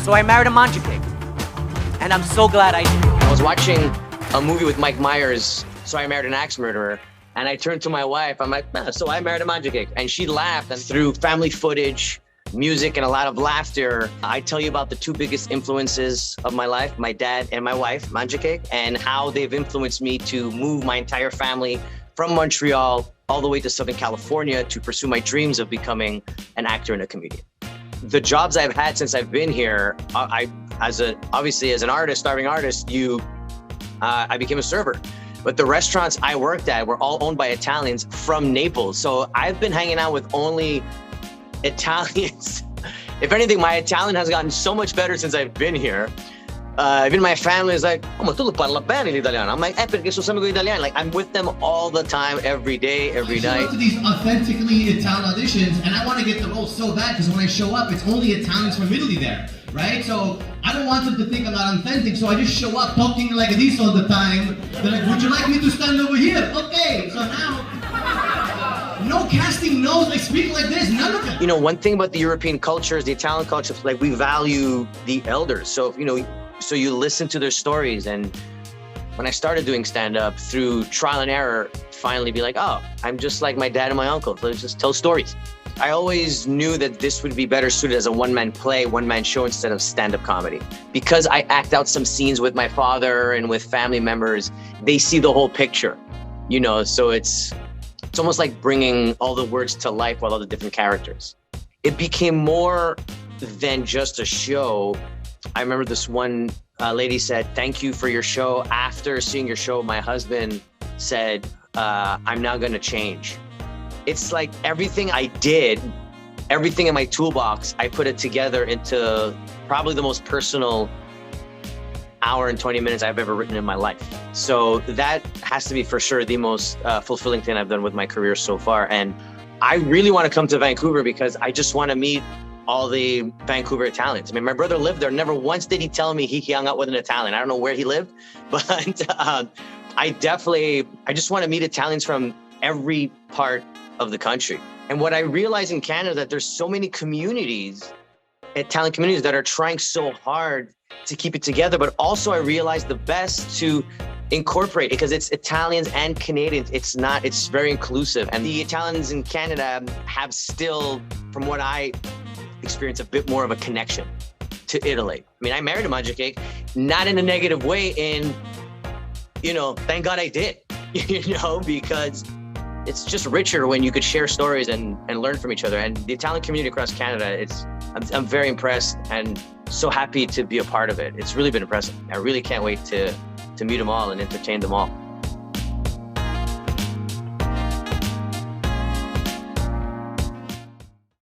So I married a mangiacake, and I'm so glad I did. I was watching a movie with Mike Myers, So I Married an Axe Murderer, and I turned to my wife, I'm like, so I married a mangiacake. And she laughed, and through family footage, music, and a lot of laughter, I tell you about the two biggest influences of my life, my dad and my wife, Mangiacake, and how they've influenced me to move my entire family from Montreal all the way to Southern California to pursue my dreams of becoming an actor and a comedian. The jobs I've had since I've been here, obviously as an artist, starving artist, I became a server. But the restaurants I worked at were all owned by Italians from Naples. So I've been hanging out with only Italians. If anything, my Italian has gotten so much better since I've been here. Even my family is like, oh, ma tu parla bene l'italiano. I'm like, perché sono sempre con gli italiani. Like, I'm with them all the time, every day, every night. I show up to these authentically Italian auditions, and I want to get the role so bad because when I show up, it's only Italians from Italy there, right? So I don't want them to think I'm not authentic, so I just show up talking like this all the time. They're like, would you like me to stand over here? Okay, so now, no casting knows I speak like this, none of it. You know, one thing about the European culture is the Italian culture, like we value the elders. So, so you listen to their stories. And when I started doing stand-up, through trial and error, finally be like, oh, I'm just like my dad and my uncle. Let's just tell stories. I always knew that this would be better suited as a one-man play, one-man show instead of stand-up comedy. Because I act out some scenes with my father and with family members, they see the whole picture, so it's almost like bringing all the words to life with all the different characters. It became more than just a show. I remember this one lady said, thank you for your show. After seeing your show, my husband said, I'm now gonna change. It's like everything I did, everything in my toolbox, I put it together into probably the most personal hour and 20 minutes I've ever written in my life. So that has to be for sure the most fulfilling thing I've done with my career so far. And I really want to come to Vancouver because I just want to meet all the Vancouver Italians. I mean, my brother lived there. Never once did he tell me he hung out with an Italian. I don't know where he lived, but I just want to meet Italians from every part of the country. And what I realize in Canada, that there's so many communities, Italian communities, that are trying so hard to keep it together, but also I realized the best to incorporate, because it's Italians and Canadians. It's very inclusive. And the Italians in Canada have still, from what I experience, a bit more of a connection to Italy. I mean, I married a mangiacake, not in a negative way, thank God I did, because it's just richer when you could share stories and learn from each other. And the Italian community across Canada, I'm very impressed and so happy to be a part of it. It's really been impressive. I really can't wait to meet them all and entertain them all.